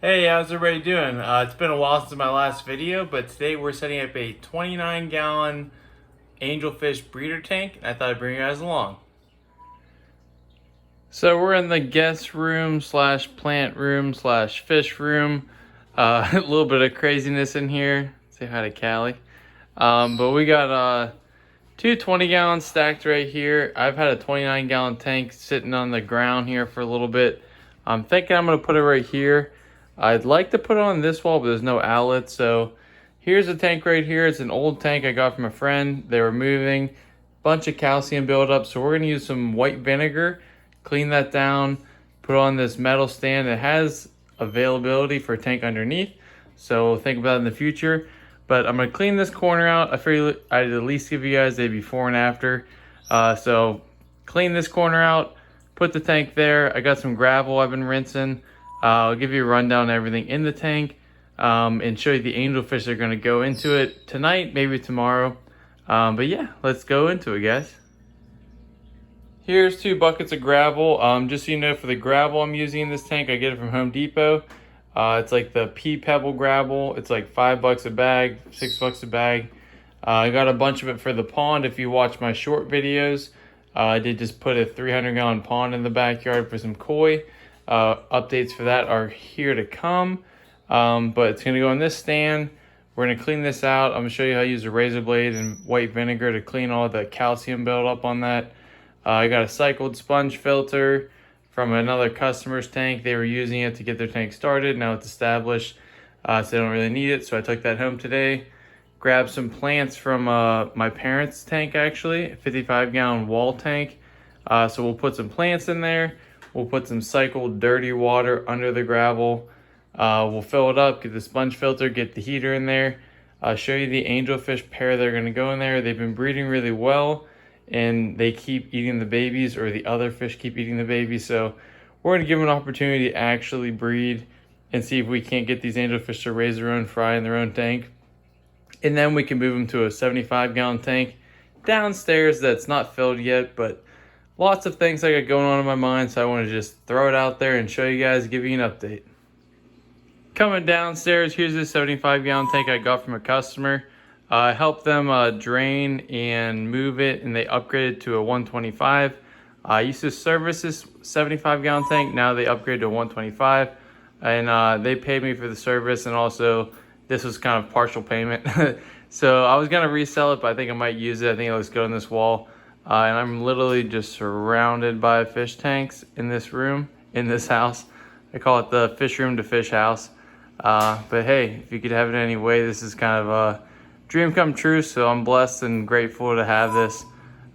Hey, how's everybody doing? It's been a while since my last video, but today we're setting up a 29-gallon angelfish breeder tank. I thought I'd bring you guys along. So we're in the guest room slash plant room slash fish room. A little bit of craziness in here. Say hi to Callie. But we got two 20-gallons stacked right here. I've had a 29-gallon tank sitting on the ground here for a little bit. I'm thinking I'm gonna put it right here. I'd like to put it on this wall, but there's no outlet. So here's a tank right here. It's an old tank I got from a friend. They were moving, bunch of calcium buildup. So we're gonna use some white vinegar, clean that down, put on this metal stand. It has availability for a tank underneath. So think about it in the future. But I'm gonna clean this corner out. I figured I'd at least give you guys a before and after. So clean this corner out, put the tank there. I got some gravel I've been rinsing. I'll give you a rundown of everything in the tank and show you the angelfish that are going to go into it tonight, maybe tomorrow. But yeah, let's go into it, guys. Here's 2 buckets of gravel. Just so you know, for the gravel I'm using in this tank, I get it from Home Depot. It's like the pea pebble gravel. It's like $5 a bag, $6 a bag. I got a bunch of it for the pond. If you watch my short videos, I did just put a 300-gallon pond in the backyard for some koi. Updates for that are here to come, but it's gonna go on this stand. We're gonna clean this out. I'm gonna show you how to use a razor blade and white vinegar to clean all the calcium buildup on that. I got a cycled sponge filter from another customer's tank. They were using it to get their tank started. Now it's established, so they don't really need it. So I took that home today. Grabbed some plants from my parents' tank, actually, a 55-gallon wall tank. So we'll put some plants in there. We'll put some cycled dirty water under the gravel. We'll fill it up, get the sponge filter, get the heater in there. I'll show you the angelfish pair that are gonna go in there. They've been breeding really well and they keep eating the babies, or the other fish keep eating the babies. So we're gonna give them an opportunity to actually breed and see if we can't get these angelfish to raise their own fry in their own tank. And then we can move them to a 75-gallon tank downstairs that's not filled yet, but lots of things I got going on in my mind, so I want to just throw it out there and show you guys, give you an update. Coming downstairs, here's this 75-gallon tank I got from a customer. I helped them drain and move it, and they upgraded to a 125. I used to service this 75-gallon tank. Now they upgraded to a 125, and they paid me for the service, and also this was kind of partial payment. So I was gonna resell it, but I think I might use it. I think it looks good on this wall. And I'm literally just surrounded by fish tanks in this room, in this house. I call it the fish room to fish house. But hey, if you could have it any way, this is kind of a dream come true. So I'm blessed and grateful to have this.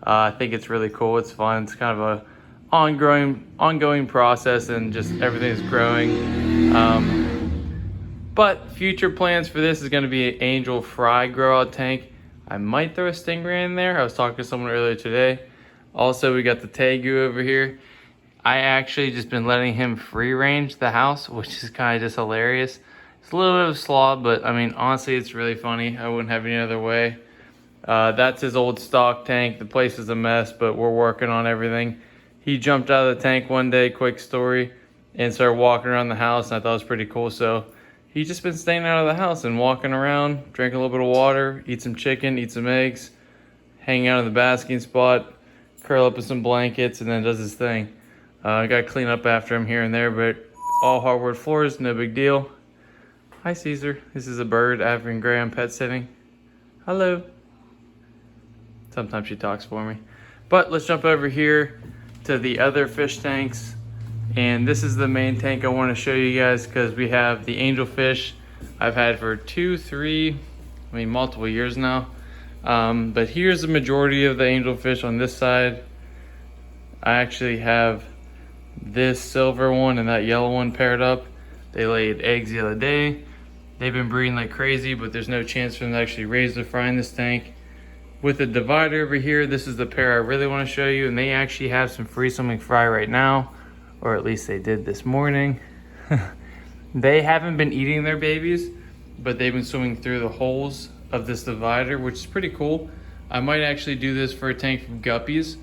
I think it's really cool. It's fun. It's kind of a ongoing process, and just everything's growing. But future plans for this is going to be an angel fry grow out tank. I might throw a stingray in there. I was talking to someone earlier today. Also, we got the tegu over here. I actually just been letting him free range the house, which is kind of just hilarious. It's a little bit of a slob, but I mean, honestly, it's really funny. I wouldn't have it any other way. That's his old stock tank. The place is a mess, but we're working on everything. He jumped out of the tank one day, quick story, and started walking around the house, and I thought it was pretty cool. So he's just been staying out of the house and walking around, drinking a little bit of water, eat some chicken, eat some eggs, hanging out in the basking spot, curl up with some blankets, and then does his thing. I got to clean up after him here and there, but all hardwood floors, no big deal. Hi, Caesar. This is a bird, African gray. I'm pet sitting. Hello. Sometimes she talks for me. But let's jump over here to the other fish tanks. And this is the main tank I want to show you guys, because we have the angelfish I've had for multiple years now. But here's the majority of the angelfish on this side. I actually have this silver one and that yellow one paired up. They laid eggs the other day. They've been breeding like crazy, but there's no chance for them to actually raise their fry in this tank. With the divider over here, this is the pair I really want to show you, and they actually have some free swimming fry right now. Or at least they did this morning. They haven't been eating their babies, but they've been swimming through the holes of this divider, which is pretty cool. I might actually do this for a tank of guppies.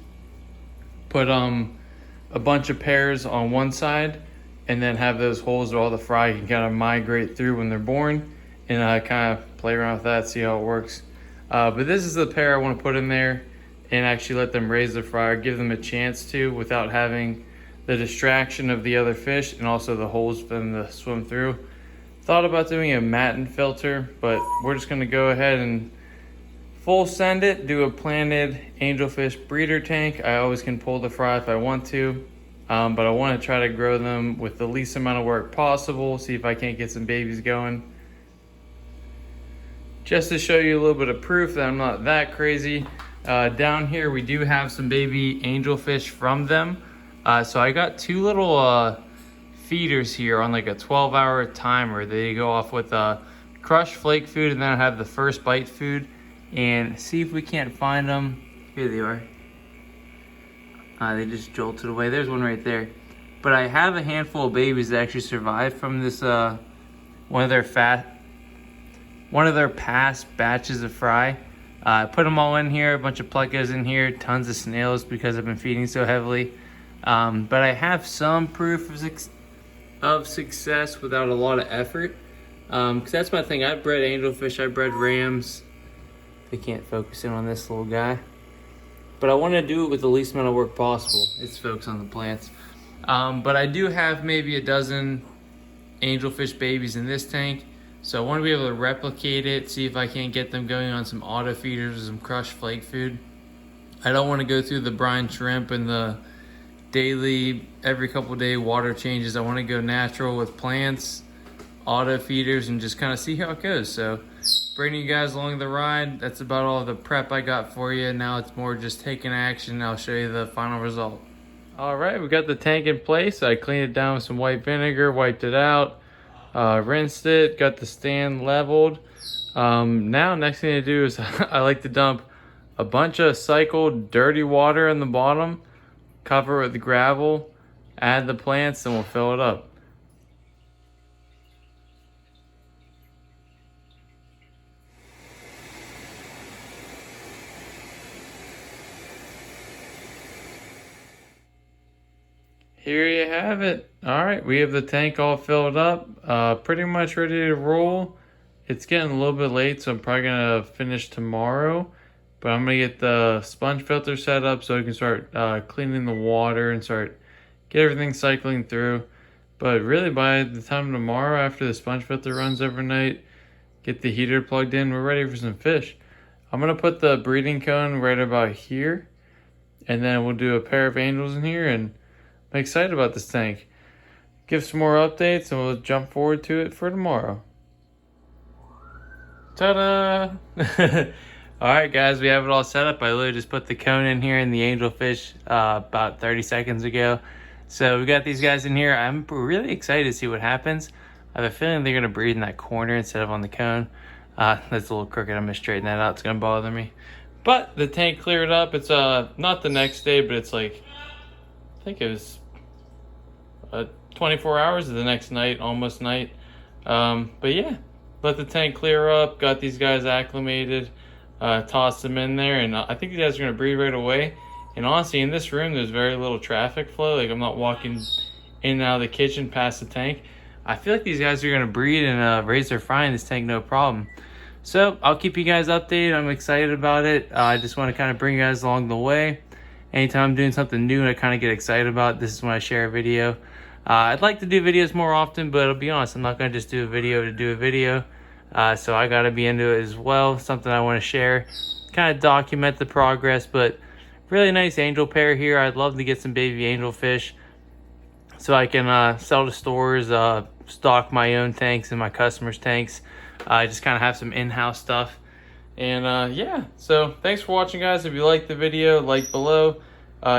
Put a bunch of pairs on one side and then have those holes where all the fry can kind of migrate through when they're born, and kind of play around with that, see how it works. But this is the pair I want to put in there and actually let them raise the fry, give them a chance to, without having the distraction of the other fish and also the holes for them to swim through. Thought about doing a matin filter, but we're just going to go ahead and full send it, do a planted angelfish breeder tank. I always can pull the fry if I want to, but I want to try to grow them with the least amount of work possible, see if I can't get some babies going. Just to show you a little bit of proof that I'm not that crazy, down here we do have some baby angelfish from them. So I got two little feeders here on like a 12-hour timer. They go off with crushed flake food, and then I have the first bite food. And see if we can't find them. Here they are. They just jolted away. There's one right there. But I have a handful of babies that actually survived from this one of their past batches of fry. I put them all in here, a bunch of plecos in here, tons of snails because I've been feeding so heavily. But I have some proof of success without a lot of effort. Because that's my thing. I've bred angelfish, I've bred rams. They can't focus in on this little guy. But I want to do it with the least amount of work possible. It's focused on the plants. But I do have maybe a dozen angelfish babies in this tank. So I want to be able to replicate it, see if I can't get them going on some auto feeders or some crushed flake food. I don't want to go through the brine shrimp and the daily, every couple day water changes. I want to go natural with plants, auto feeders, and just kind of see how it goes. So bringing you guys along the ride, that's about all the prep I got for you. Now it's more just taking action. I'll show you the final result. All right, we got the tank in place. I cleaned it down with some white vinegar, wiped it out, rinsed it, got the stand leveled. Now next thing to do is I like to dump a bunch of cycled dirty water in the bottom, cover it with gravel, add the plants, and we'll fill it up. Here you have it. All right, we have the tank all filled up, pretty much ready to roll. It's getting a little bit late, so I'm probably gonna finish tomorrow, but I'm gonna get the sponge filter set up so I can start cleaning the water and get everything cycling through. But really by the time tomorrow, after the sponge filter runs overnight, get the heater plugged in, we're ready for some fish. I'm gonna put the breeding cone right about here, and then we'll do a pair of angels in here, and I'm excited about this tank. Give some more updates and we'll jump forward to it for tomorrow. Ta-da! Alright guys, we have it all set up. I literally just put the cone in here and the angelfish about 30 seconds ago. So we got these guys in here. I'm really excited to see what happens. I have a feeling they're going to breed in that corner instead of on the cone. That's a little crooked. I'm going to straighten that out. It's going to bother me. But the tank cleared up. It's not the next day, but it's like, I think it was 24 hours of the next night, almost night. But yeah, let the tank clear up, got these guys acclimated, tossed them in there, and I think these guys are going to breed right away. And honestly, in this room, there's very little traffic flow. Like, I'm not walking in and out of the kitchen past the tank. I feel like these guys are going to breed and raise their fry in this tank, no problem. So I'll keep you guys updated. I'm excited about it. I just want to kind of bring you guys along the way. Anytime I'm doing something new and I kind of get excited about, this is when I share a video. I'd like to do videos more often, but I'll be honest, I'm not going to just do a video to do a video. So I got to be into it as well. Something I want to share, kind of document the progress. But really nice angel pair here. I'd love to get some baby angelfish so I can sell to stores, stock my own tanks and my customers' tanks. Just kind of have some in-house stuff. And yeah, so thanks for watching, guys. If you liked the video, like below.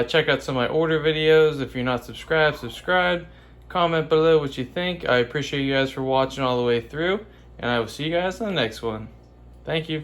Check out some of my order videos. If you're not subscribed, subscribe. Comment below what you think. I appreciate you guys for watching all the way through, and I will see you guys on the next one. Thank you.